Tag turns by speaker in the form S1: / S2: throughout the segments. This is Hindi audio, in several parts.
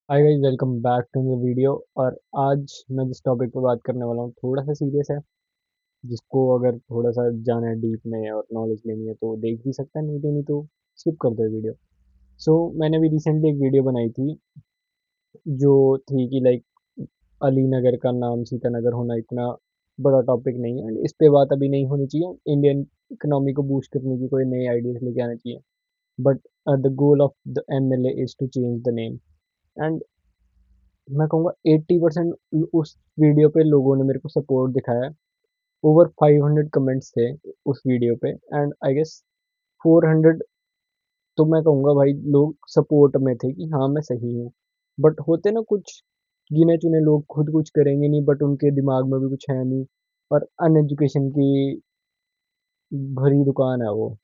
S1: Hi guys, welcome back to the video. और आज मैं जिस टॉपिक पे बात करने वाला हूँ थोड़ा सा सीरियस है। जिसको अगर थोड़ा सा जाना है डीप में और नॉलेज लेनी है तो देख भी सकता है, नहीं तो स्किप कर दो वीडियो। मैंने अभी रिसेंटली एक वीडियो बनाई थी जो थी कि लाइक अली नगर का नाम सीतानगर होना इतना बड़ा टॉपिक नहीं है, एंड इस पे बात अभी नहीं होनी चाहिए। इंडियन इकोनॉमी को बूस्ट करने की कोई नए आइडियाज लेके आना चाहिए। But the goal of the MLA is to change the name. And मैं कहूँगा 80% उस वीडियो पे लोगों ने मेरे को सपोर्ट दिखाया। ओवर 500 कमेंट्स थे उस वीडियो पे, एंड आई गेस 400 तो मैं कहूँगा भाई लोग सपोर्ट में थे कि हाँ मैं सही हूँ। बट होते ना कुछ गिने चुने लोग, खुद कुछ करेंगे नहीं बट उनके दिमाग में भी कुछ है नहीं, और अनएजुकेशन की भरी दुकान है वो।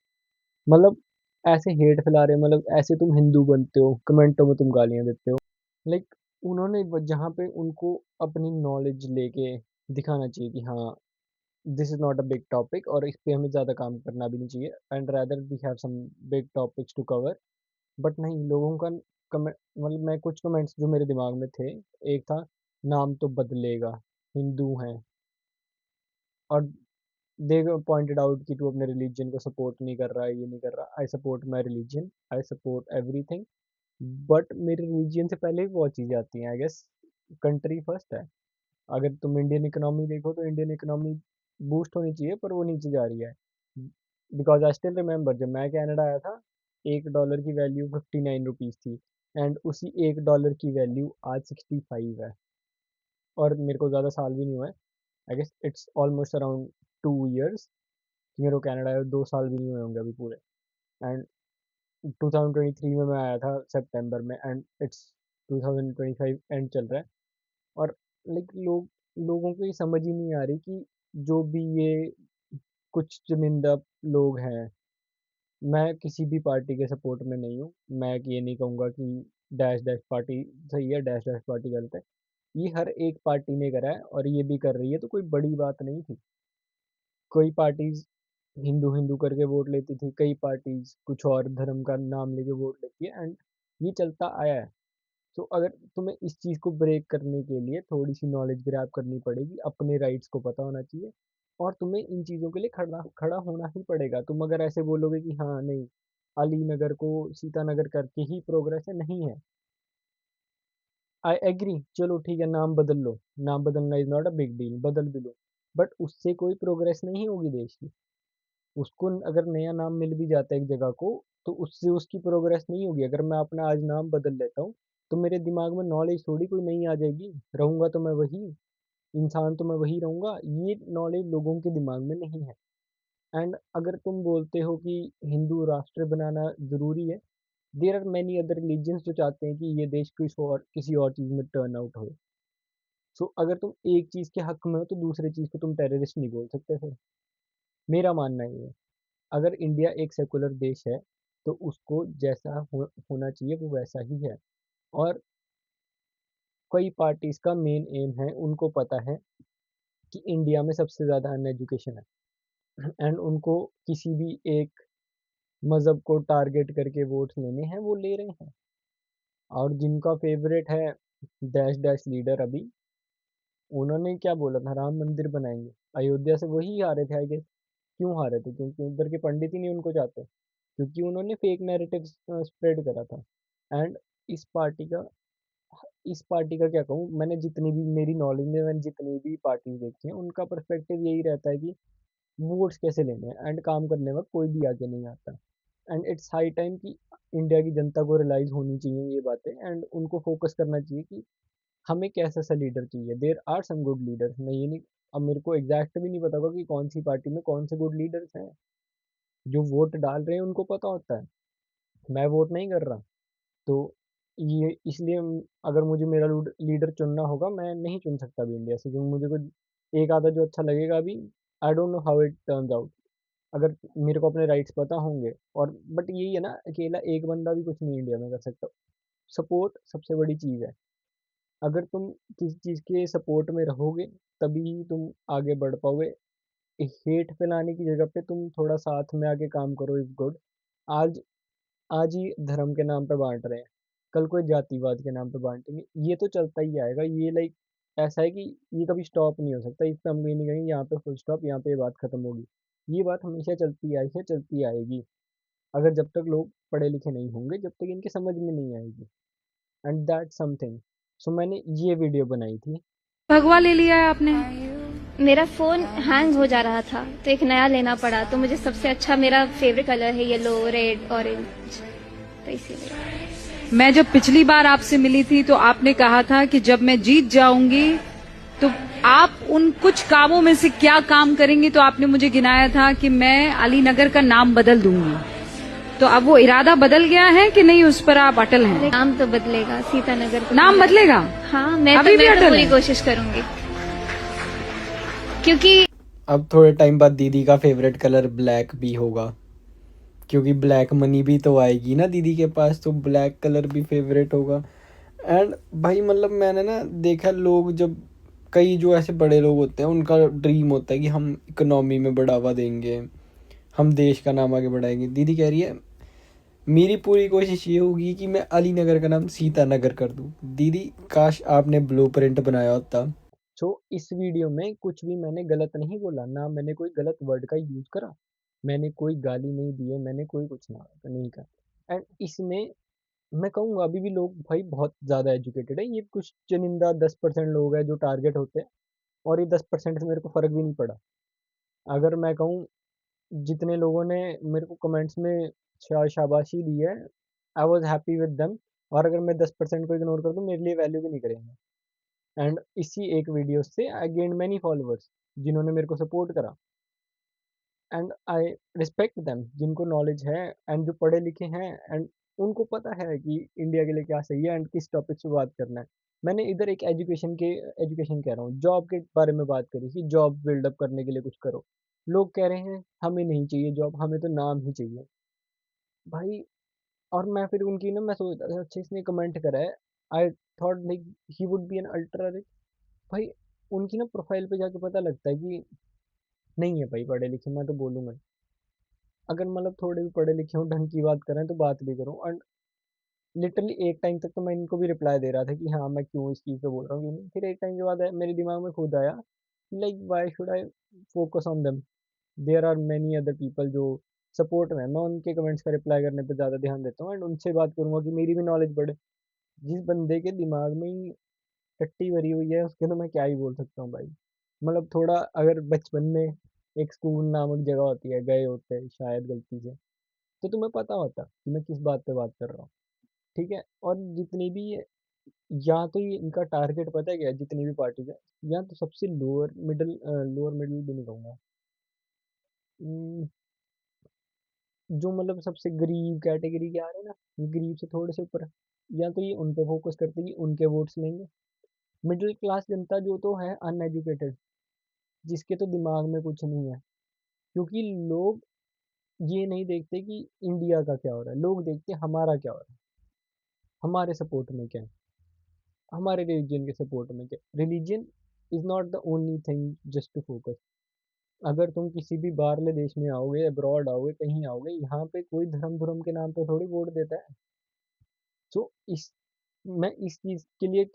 S1: मतलब ऐसे हेट फैला रहे, मतलब ऐसे तुम हिंदू बनते हो, कमेंटों में तुम गालियां देते हो। लाइक उन्होंने जहाँ पे उनको अपनी नॉलेज लेके दिखाना चाहिए कि हाँ this is not a big topic और इस पे हमें ज़्यादा काम करना भी नहीं चाहिए, and rather we have some big topics to cover. But नहीं, लोगों का कमेंट, मतलब मैं कुछ कमेंट्स जो मेरे दिमाग में थे, एक था नाम तो बदलेगा, हिंदू हैं। और दे पॉइंटेड आउट कि तू अपने रिलीजन को सपोर्ट नहीं कर रहा है, ये नहीं कर रहा। I support my religion, I support everything. But मेरे रिलीजन से पहले भी बहुत चीज़ें आती हैं, आई गेस कंट्री फर्स्ट है। अगर तुम इंडियन इकोनॉमी देखो तो इंडियन इकोनॉमी बूस्ट होनी चाहिए, पर वो नीचे जा रही है। बिकॉज आई स्टिल रिमेंबर जब मैं कनाडा आया था, $1 की वैल्यू 59 रुपीज़ थी, एंड उसी $1 की वैल्यू आज 65 है। और मेरे को ज़्यादा साल भी नहीं हुआ है। I guess it's almost around 2 years कि मेरे को कनाडा आए, 2 साल भी नहीं हुए होंगे अभी पूरे। एंड 2023 में मैं आया था सितंबर में, एंड इट्स 2025 एंड चल रहा है। और लाइक लोगों को ये समझ ही नहीं आ रही कि जो भी ये कुछ चुनिंदा लोग हैं, मैं किसी भी पार्टी के सपोर्ट में नहीं हूँ। मैं ये नहीं कहूँगा कि डैश डैश पार्टी सही है, डैश डैश पार्टी गलत है। ये हर एक पार्टी ने करा है और ये भी कर रही है, तो कोई बड़ी बात नहीं थी। कोई पार्टीज हिंदू हिंदू करके वोट लेती थी, कई पार्टीज कुछ और धर्म का नाम लेके वोट लेती है, एंड ये चलता आया है। तो अगर तुम्हें इस चीज़ को ब्रेक करने के लिए थोड़ी सी नॉलेज ग्रैब करनी पड़ेगी, अपने राइट्स को पता होना चाहिए, और तुम्हें इन चीज़ों के लिए खड़ा खड़ा होना ही पड़ेगा। तुम अगर ऐसे बोलोगे कि हाँ नहीं, अली नगर को सीतानगर करके ही प्रोग्रेस है, नहीं है। आई एग्री, चलो ठीक है, नाम बदल लो। नाम बदलना is not a big deal, बदल भी लो। बट उससे कोई प्रोग्रेस नहीं होगी देश की। उसको अगर नया नाम मिल भी जाता है एक जगह को, तो उससे उसकी प्रोग्रेस नहीं होगी। अगर मैं अपना आज नाम बदल लेता हूँ तो मेरे दिमाग में नॉलेज थोड़ी कोई नई आ जाएगी। रहूंगा तो मैं वही इंसान, तो मैं वही रहूंगा। ये नॉलेज लोगों के दिमाग में नहीं है। एंड अगर तुम बोलते हो कि हिंदू राष्ट्र बनाना जरूरी है, there are many other religions जो चाहते हैं कि ये देश किसी और चीज में टर्न आउट हो। सो अगर तुम एक चीज के हक में हो तो दूसरी चीज को तुम टेररिस्ट नहीं बोल सकते फिर। मेरा मानना ये है। अगर इंडिया एक सेकुलर देश है तो उसको जैसा होना चाहिए वो वैसा ही है। और कई पार्टीज का मेन एम है, उनको पता है कि इंडिया में सबसे ज़्यादा अनएजुकेशन है, एंड उनको किसी भी एक मज़हब को टारगेट करके वोट्स लेने हैं, वो ले रहे हैं। और जिनका फेवरेट है डैश डैश लीडर अभी, उन्होंने क्या बोला था, राम मंदिर बनाएंगे। अयोध्या से वही हारे थे आई गेस। क्यों हारे थे? क्योंकि उधर के पंडित ही नहीं उनको चाहते, क्योंकि उन्होंने फेक नैरेटिव स्प्रेड करा था। एंड इस पार्टी का इस पार्टी का क्या कहूँ, मैंने जितनी भी मेरी नॉलेज में मैंने जितनी भी पार्टी देखी हैं, उनका पर्सपेक्टिव यही रहता है कि वोट्स कैसे लेने हैं, एंड काम करने वक्त कोई भी आगे नहीं आता। एंड इट्स हाई टाइम कि इंडिया की जनता को रियलाइज होनी चाहिए ये बातें, एंड उनको फोकस करना चाहिए कि हमें कैसा सा लीडर चाहिए। There are some good leaders, मैं ये नहीं, अब मेरे को एग्जैक्ट भी नहीं पता होगा कि कौन सी पार्टी में कौन से गुड लीडर्स हैं। जो वोट डाल रहे हैं उनको पता होता है, मैं वोट नहीं कर रहा। तो ये इसलिए अगर मुझे मेरा लीडर चुनना होगा, मैं नहीं चुन सकता अभी इंडिया से, क्योंकि मुझे कोई एक आधा जो अच्छा लगेगा अभी। I don't know how it turns out. अगर मेरे को अपने राइट्स पता होंगे, और बट यही है ना, अकेला एक बंदा भी कुछ नहीं इंडिया में कर सकता। सपोर्ट सबसे बड़ी चीज़ है। अगर तुम किसी चीज़ के सपोर्ट में रहोगे तभी तुम आगे बढ़ पाओगे। हेट फैलाने की जगह पे तुम थोड़ा साथ में आके काम करो इज गुड। आज आज ही धर्म के नाम पे बांट रहे हैं। कल कोई जातिवाद के नाम पे बांटेंगे। ये तो चलता ही आएगा। ये लाइक ऐसा है कि ये कभी स्टॉप नहीं हो सकता। इस पे हम कहीं नहीं कहेंगे यहाँ पे फुल स्टॉप, यहाँ पे ये बात खत्म होगी। ये बात हमेशा चलती आई है, चलती आएगी। अगर जब तक लोग पढ़े लिखे नहीं होंगे, जब तक इनके समझ में नहीं आएगी। And that something. सो मैंने ये वीडियो बनाई थी।
S2: भगवा ले लिया है आपने।
S3: मेरा फ़ोन हैंग हो जा रहा था तो एक नया लेना पड़ा, तो मुझे सबसे अच्छा मेरा फेवरेट कलर है येलो, रेड, ऑरेंज, तो इसीलिए।
S2: मैं जब पिछली बार आपसे मिली थी तो आपने कहा था कि जब मैं जीत जाऊंगी तो आप उन कुछ कामों में से क्या काम करेंगी, तो आपने मुझे गिनाया था कि मैं अलीनगर का नाम बदल दूंगी। तो अब वो इरादा बदल गया है कि नहीं, उस पर आप अटल हैं?
S3: नाम तो बदलेगा, सीतानगर को
S2: नाम बदलेगा?
S3: हाँ,
S2: अभी भी
S3: मैं
S2: अटल
S3: तो पूरी
S2: है?
S3: कोशिश करूंगी, क्योंकि
S1: अब थोड़े टाइम बाद दीदी का फेवरेट कलर ब्लैक भी होगा, क्योंकि ब्लैक मनी भी तो आएगी ना दीदी के पास, तो ब्लैक कलर भी फेवरेट होगा। एंड भाई मतलब मैंने ना देखा, लोग जब कई जो ऐसे बड़े लोग होते हैं उनका ड्रीम होता है कि हम इकोनॉमी में बढ़ावा देंगे, हम देश का नाम आगे बढ़ाएंगे। दीदी कह रही है मेरी पूरी कोशिश ये होगी कि मैं अली नगर का नाम सीता नगर कर दूं। दीदी काश आपने ब्लूप्रिंट बनाया होता। सो इस वीडियो में कुछ भी मैंने गलत नहीं बोला, ना मैंने कोई गलत वर्ड का यूज करा, मैंने कोई गाली नहीं दी है, मैंने कोई कुछ ना नहीं कहा। एंड इसमें मैं कहूँगा अभी भी लोग भाई बहुत ज़्यादा एजुकेटेड है। ये कुछ चुनिंदा 10% लोग हैं जो टारगेट होते हैं, और ये 10% से मेरे को फ़र्क भी नहीं पड़ा। अगर मैं कहूँ जितने लोगों ने मेरे को कमेंट्स में शाबाशी दी है, I was happy with them. और अगर मैं 10% को इग्नोर कर दूँ, मेरे लिए वैल्यू भी नहीं करेंगे। एंड इसी एक वीडियो से आई गेन मैनी फॉलोअर्स जिन्होंने मेरे को सपोर्ट करा। एंड आई रिस्पेक्ट देम जिनको नॉलेज है एंड जो पढ़े लिखे हैं, एंड उनको पता है कि इंडिया के लिए क्या सही है एंड किस टॉपिक पे बात करना है। मैंने इधर एक एजुकेशन कह रहा हूँ, जॉब के बारे में बात करी कि जॉब बिल्डअप करने के लिए कुछ करो। लोग कह रहे हैं हमें नहीं चाहिए जॉब, हमें तो नाम ही चाहिए भाई। और मैं फिर उनकी ना मैं सोचता था अच्छा इसने कमेंट करा है, I thought like he would be an ultra rich. भाई उनकी ना प्रोफाइल पे जाके पता लगता है कि नहीं है भाई पढ़े लिखे। मैं तो बोलूँगा अगर मतलब थोड़े भी पढ़े लिखे हों, ढंग की बात करें तो बात भी करूँ। और लिटरली एक टाइम तक तो मैं इनको भी रिप्लाई दे रहा था कि हाँ मैं क्यों इस चीज़ पे बोल रहा हूँ, क्यों नहीं। फिर एक टाइम के बाद मेरे दिमाग में खुद आया like why should I focus on them, there are many other people जो सपोर्ट में। मैं उनके कमेंट्स का रिप्लाई करने पे ज़्यादा ध्यान देता हूँ एंड उनसे बात करूँगा कि मेरी भी नॉलेज बढ़े। जिस बंदे के दिमाग में ही टट्टी भरी हुई है उसके तो मैं क्या ही बोल सकता हूँ भाई। मतलब थोड़ा अगर बचपन में एक स्कूल नामक जगह होती है, गए होते हैं शायद गलती से, तो तुम्हें पता होता कि मैं किस बात पे बात कर रहा हूँ। ठीक है। और जितनी भी या तो ये इनका टारगेट पता है क्या है, जितनी भी पार्टीज है, या तो सबसे लोअर मिडिल भी नहीं कहूँगा, हम्म, जो मतलब सबसे गरीब कैटेगरी के आ रहे हैं ना, गरीब से थोड़े से ऊपर, या तो ये उन पे फोकस करते हैं कि उनके वोट्स लेंगे। मिडिल क्लास जनता जो तो है अनएजुकेटेड, जिसके तो दिमाग में कुछ नहीं है। क्योंकि लोग ये नहीं देखते कि इंडिया का क्या हो रहा है, लोग देखते हैं हमारा क्या हो रहा है, हमारे सपोर्ट में क्या है, हमारे रिलीजन के सपोर्ट में क्या। Religion is not the only thing just to focus. अगर तुम किसी भी बाहरले देश में आओगे, अब्रॉड आओगे, कहीं आओगे, यहाँ पे कोई धर्म धर्म के नाम पे थोड़ी वोट देता है। सो इस मैं इस चीज़ के लिए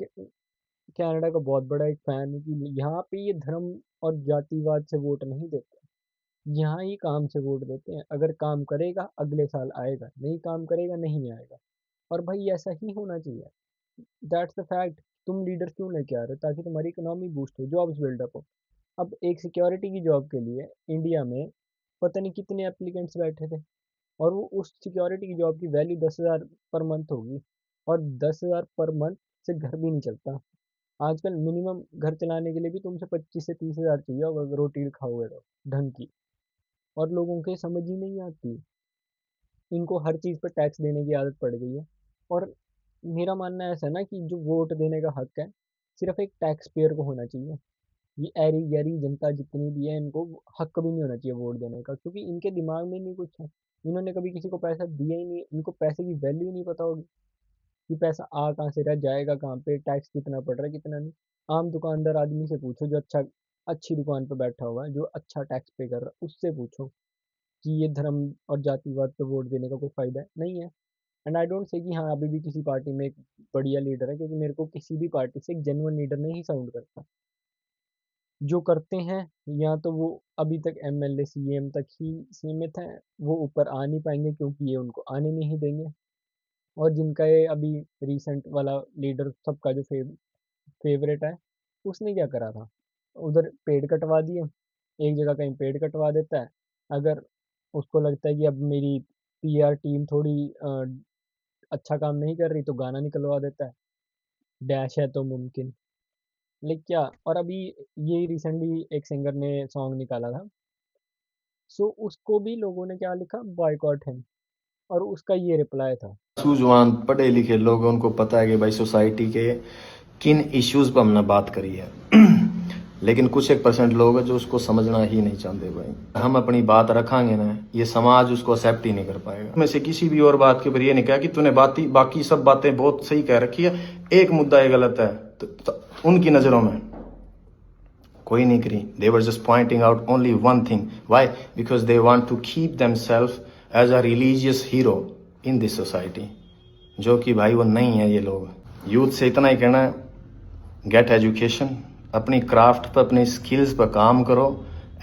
S1: कनाडा का बहुत बड़ा एक फैन हूँ कि यहाँ पे ये धर्म और जातिवाद से वोट नहीं देते। यहाँ ही काम से वोट देते हैं। अगर काम करेगा अगले साल आएगा, नहीं काम करेगा नहीं आएगा। और भाई ऐसा ही होना चाहिए। That's the fact. तुम लीडर क्यों लेके आ रहे हो? ताकि तुम्हारी इकोनॉमी बूस्ट हो, जॉब्स बिल्डअप हो। अब एक सिक्योरिटी की जॉब के लिए इंडिया में पता नहीं कितने एप्लीकेंट्स बैठे थे, और वो उस सिक्योरिटी की जॉब की वैल्यू 10,000 पर मंथ होगी। और 10,000 पर मंथ से घर भी नहीं चलता। आजकल मिनिमम घर चलाने के लिए भी तुमसे 25 से 30 हज़ार चाहिए अगर रोटी खाओगे तो ढंग की। और लोगों के समझ ही नहीं आती, इनको हर चीज़ पर टैक्स देने की आदत पड़ गई है। और मेरा मानना ऐसा है ना कि जो वोट देने का हक है सिर्फ एक टैक्स पेयर को होना चाहिए। ये ऐरी गैरी जनता जितनी भी है इनको हक भी नहीं होना चाहिए वोट देने का, क्योंकि इनके दिमाग में नहीं कुछ है। इन्होंने कभी किसी को पैसा दिया ही नहीं, इनको पैसे की वैल्यू ही नहीं पता होगी कि पैसा आ कहाँ से रहा, जाएगा कहाँ पे, टैक्स कितना पड़ रहा है कितना नहीं। आम दुकानदार आदमी से पूछो जो अच्छी दुकान पर बैठा हुआ है, जो अच्छा टैक्स पे कर रहा है, उससे पूछो कि ये धर्म और जातिवाद पे वोट देने का कोई फायदा है नहीं है। एंड आई डोंट से कि हाँ अभी भी किसी पार्टी में एक बढ़िया लीडर है, क्योंकि मेरे को किसी भी पार्टी से एक जेन्युइन लीडर नहीं साउंड करता। जो करते हैं या तो वो अभी तक एमएलए सीएम तक ही सीमित हैं, वो ऊपर आ नहीं पाएंगे क्योंकि ये उनको आने नहीं देंगे। और जिनका ये अभी रिसेंट वाला लीडर सबका जो फेवरेट है, उसने क्या करा था, उधर पेड़ कटवा दिए, एक जगह कहीं पेड़ कटवा देता है। अगर उसको लगता है कि अब मेरी पीआर टीम थोड़ी अच्छा काम नहीं कर रही, तो गाना निकलवा देता है, डैश है तो मुमकिन। लाइक क्या, और अभी ये रिसेंटली एक सिंगर ने सॉन्ग निकाला था, सो उसको भी लोगों ने क्या लिखा, बॉयकॉट है, और उसका ये रिप्लाई था।
S4: सूझवान पढ़े लिखे लोग हैं, उनको पता है कि भाई सोसाइटी के किन इश्यूज पर हमने बात करी है। लेकिन कुछ 1% लोग हैं जो उसको समझना ही नहीं चाहते। भाई हम अपनी बात रखांगे ना, ये समाज उसको एक्सेप्ट ही नहीं कर पाएगा। मैं से किसी भी और बात के ऊपर ये नहीं कहा कि तूने बाकी सब बातें बहुत सही कह रखी है, एक मुद्दा ये गलत है, तो उनकी नजरों में कोई नहीं करी। They were just pointing out only one thing. Why? Because they want to keep themselves as a religious hero in this society. जो कि भाई वो नहीं है ये लोग। यूथ से इतना ही कहना है, गेट एजुकेशन, अपनी क्राफ्ट पर अपनी स्किल्स पर काम करो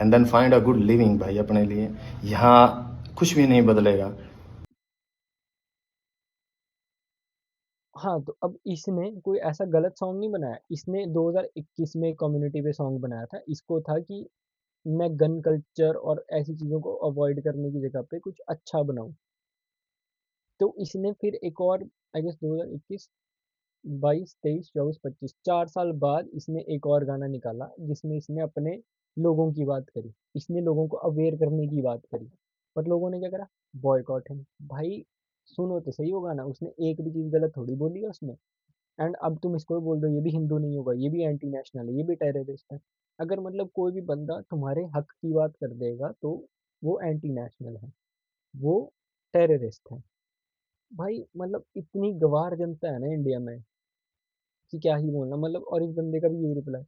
S4: and then find a good living भाई अपने लिए। यहाँ कुछ भी नहीं बदलेगा।
S1: हाँ, तो अब इसने कोई ऐसा गलत सॉन्ग नहीं बनाया, इसने 2021 में कम्युनिटी पे सॉन्ग बनाया था। इसको था कि मैं गन कल्चर और ऐसी चीज़ों को अवॉइड करने की जगह पे कुछ अच्छा बनाऊं। तो इसने फिर एक और, आई गेस 2021, 22, 23, 24, 25, 4 साल बाद इसने एक और गाना निकाला जिसमें इसने अपने लोगों की बात करी, इसने लोगों को अवेयर करने की बात करी। पर लोगों ने क्या करा, बॉयकॉट है। भाई सुनो तो सही वो गाना, उसने एक भी चीज़ गलत थोड़ी बोली है उसमें। एंड अब तुम इसको बोल दो ये भी हिंदू नहीं होगा, ये भी एंटी नेशनल है, ये भी टेररिस्ट है। अगर मतलब कोई भी बंदा तुम्हारे हक की बात कर देगा तो वो एंटी नेशनल है, वो टेररिस्ट है। भाई मतलब इतनी गवार जनता है ना इंडिया में कि क्या ही बोलना। मतलब और इस बंदे का भी यही रिप्लाई,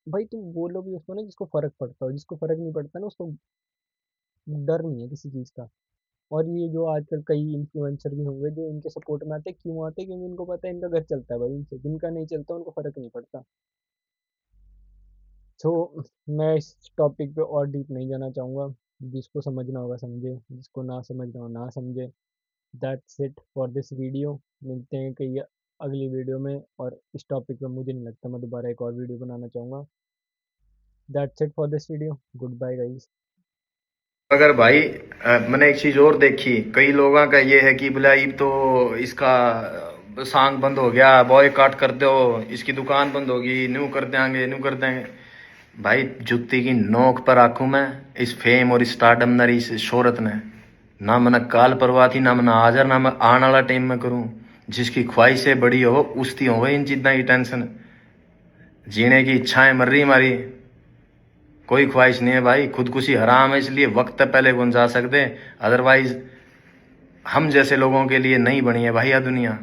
S1: भाई तुम बोलो भी उसको ना जिसको फर्क पड़ता हो, जिसको फर्क नहीं पड़ता ना उसको डर नहीं है किसी चीज़ का। और ये जो आजकल कई इन्फ्लुएंसर भी होंगे जो इनके सपोर्ट में आते हैं, क्यों आते हैं, क्योंकि इनको पता है इनका घर चलता है भाई इनसे, जिनका नहीं चलता उनको फर्क नहीं पड़ता। तो मैं इस टॉपिक पे और डीप नहीं जाना चाहूँगा, जिसको समझना होगा समझे, जिसको ना समझना हो ना समझे। That's it for this video. मिलते हैं कई अगली वीडियो में, और इस टॉपिक पे मुझे नहीं लगता मैं दोबारा एक और वीडियो बनाना चाहूँगा। That's it for this video, goodbye guys.
S4: अगर भाई मैंने एक चीज और देखी, कई लोगों का ये है कि बोला ये तो इसका सॉन्ग बंद हो गया, बॉयकॉट कर दो, इसकी दुकान बंद होगी, न्यू कर देंगे न्यू कर देंगे। भाई जुत्ती की नोक पर आंखों में इस फेम और इस स्टारडम ने, इस शोहरत ने, ना मैंने काल परवाह थी, ना मैंने हाजर, ना मैं आने वाला टाइम में करूं। जिसकी ख्वाहिशें बड़ी हो उसकी हो इन चीज़ों की टेंशन, जीने की इच्छाएं मर रही हमारी, कोई ख्वाहिश नहीं है भाई। खुदकुशी हराम है, इसलिए वक्त पहले कौन जा सकते, अदरवाइज हम जैसे लोगों के लिए नहीं बनी है भाई यह दुनिया।